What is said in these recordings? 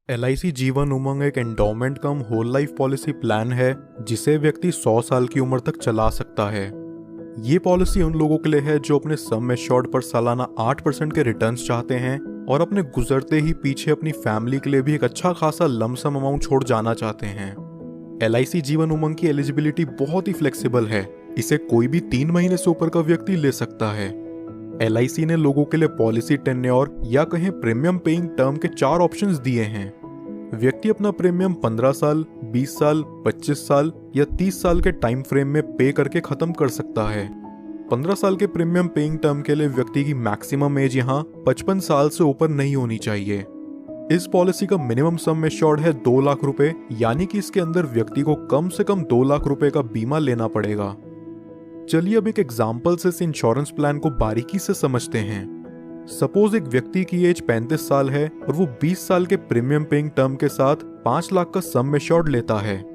LIC Jeevan Umang एक endowment कम whole life policy plan है जिसे व्यक्ति 100 साल की उम्र तक चला सकता है। ये पॉलिसी उन लोगों के लिए है जो अपने सम एश्योर्ड पर सालाना 8% के रिटर्न्स चाहते हैं और अपने गुजरते ही पीछे अपनी फैमिली के लिए भी एक अच्छा खासा लमसम अमाउंट छोड़ जाना चाहते हैं। LIC जीवन उमंग की एलिजिबिलिटी बहुत ही फ्लेक्सिबल है। इसे कोई भी 3 महीने से ऊपर का व्यक्ति ले सकता है। LIC ने लोगों के लिए पॉलिसी टेन्योर या कहें प्रीमियम पेइंग टर्म के 4 ऑप्शंस दिए हैं। व्यक्ति अपना प्रीमियम 15 साल, 20 साल, 25 साल या 30 साल के टाइम फ्रेम में पे करके खत्म कर सकता है। 15 साल के प्रीमियम पेइंग टर्म के लिए व्यक्ति की मैक्सिमम एज यहाँ 55 साल से ऊपर नहीं होनी चाहिए। इस पॉलिसी का मिनिमम सम एश्योर्ड है 2 लाख रुपए, यानी कि इसके अंदर व्यक्ति को कम से कम 2 लाख रुपए का बीमा लेना पड़ेगा। चलिए अब एक एग्जाम्पल से इस इंश्योरेंस प्लान को बारीकी से समझते हैं। सपोज एक व्यक्ति की एज 35 साल है और वो 20 साल के प्रीमियम पेइंग टर्म के साथ 5 लाख का सम एश्योर्ड लेता है।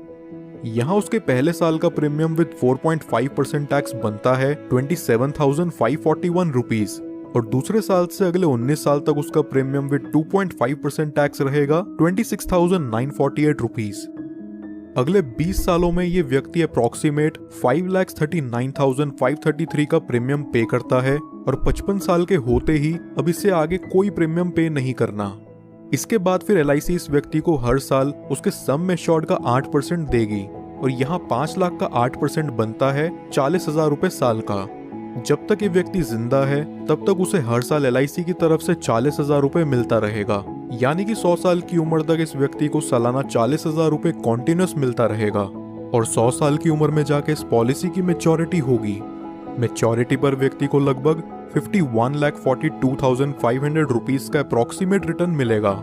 यहाँ उसके पहले साल का प्रीमियम विद 4.5% टैक्स बनता है 27,541 रुपीज और दूसरे साल से अगले 19 साल तक उसका प्रीमियम विद 2.5% टैक्स रहेगा 26,948 रुपीज। अगले 20 सालों में ये व्यक्ति अप्रॉक्सीमेट 5,39,533 का प्रीमियम पे करता है और 55 साल के होते ही अब इससे आगे कोई प्रीमियम पे नहीं करना। इसके बाद फिर LIC इस व्यक्ति को हर साल उसके सम एश्योर्ड का 8% देगी और यहाँ 5 लाख का 8% बनता है 40,000 रुपए साल का। जब तक ये व्यक्ति जिंदा है तब तक उसे हर साल LIC की तरफ से 40,000 रुपए मिलता रहेगा, यानी कि 100 साल की उम्र तक इस व्यक्ति को सालाना 40,000 रुपए कॉन्टिन्यूस मिलता रहेगा और 100 साल की उम्र में जाके इस पॉलिसी की मैच्योरिटी होगी। मैच्योरिटी पर व्यक्ति को लगभग 51,42,500 रुपीज का अप्रॉक्सीमेट रिटर्न मिलेगा।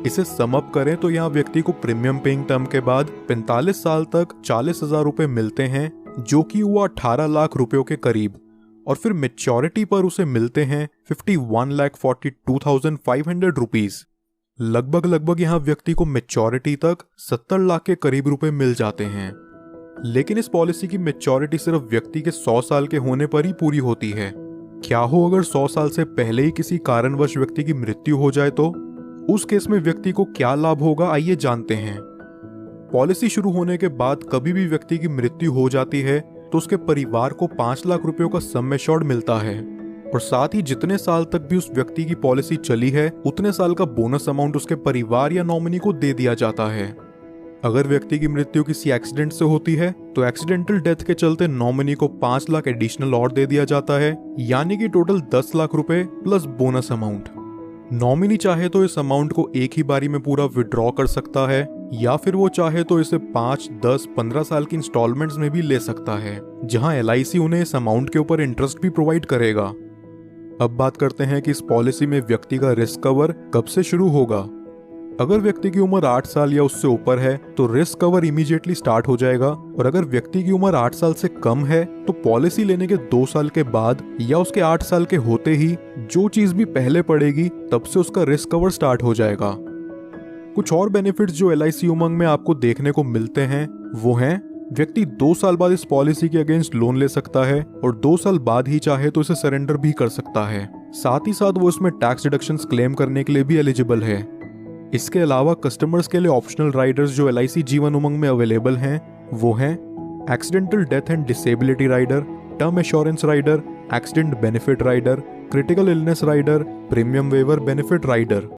इसे सम अप करें तो यहाँ व्यक्ति को प्रीमियम पेइंग टर्म के बाद 45 साल तक 40,000 रुपए मिलते हैं, जो कि हुआ 18 लाख रुपयों के करीब, और फिर मैच्योरिटी पर उसे मिलते हैं 51,42,500 रुपीज। लगभग यहाँ व्यक्ति को मैच्योरिटी तक 70 लाख के करीब रुपए मिल जाते हैं। लेकिन इस पॉलिसी की मैच्योरिटी सिर्फ व्यक्ति के 100 साल के होने पर ही पूरी होती है। क्या हो अगर 100 साल से पहले ही किसी कारणवश व्यक्ति की मृत्यु हो जाए तो उस केस में व्यक्ति को क्या लाभ होगा, आइए जानते हैं। पॉलिसी शुरू होने के बाद कभी भी व्यक्ति की मृत्यु हो जाती है तो उसके परिवार को 5 लाख रुपयों का सम एश्योर्ड मिलता है और साथ ही जितने साल तक भी उस व्यक्ति की पॉलिसी चली है उतने साल का बोनस अमाउंट उसके परिवार या नॉमिनी को दे दिया जाता है। अगर व्यक्ति की मृत्यु किसी एक्सीडेंट से होती है तो एक्सीडेंटल डेथ के चलते नॉमिनी को 5 लाख एडिशनल और दे दिया जाता है, यानी कि टोटल 10 लाख रुपए प्लस बोनस अमाउंट। नॉमिनी चाहे तो इस अमाउंट को एक ही बारी में पूरा विड्रॉ कर सकता है या फिर वो चाहे तो इसे 5, 10, 15 साल की इंस्टॉलमेंट्स में भी ले सकता है, जहां LIC उन्हें इस अमाउंट के ऊपर इंटरेस्ट भी प्रोवाइड करेगा। अब बात करते हैं कि इस पॉलिसी में व्यक्ति का रिस्क कवर कब से शुरू होगा। अगर व्यक्ति की उम्र 8 साल या उससे ऊपर है तो रिस्क कवर इमीडिएटली स्टार्ट हो जाएगा और अगर व्यक्ति की उम्र 8 साल से कम है तो पॉलिसी लेने के 2 साल के बाद या उसके 8 साल के होते ही जो चीज भी पहले पड़ेगी तब से उसका रिस्क कवर स्टार्ट हो जाएगा। कुछ और बेनिफिट्स जो LIC उमंग में आपको देखने को मिलते हैं वो हैं, व्यक्ति 2 साल बाद इस पॉलिसी के अगेंस्ट लोन ले सकता है और 2 साल बाद ही चाहे तो इसे सरेंडर भी कर सकता है। साथ ही साथ वो इसमें टैक्स डिडक्शंस क्लेम करने के लिए भी एलिजिबल है। इसके अलावा कस्टमर्स के लिए ऑप्शनल राइडर्स जो LIC जीवन उमंग में अवेलेबल हैं वो हैं accidental death and disability rider, term assurance rider, accident benefit rider, critical illness rider, premium waiver benefit rider.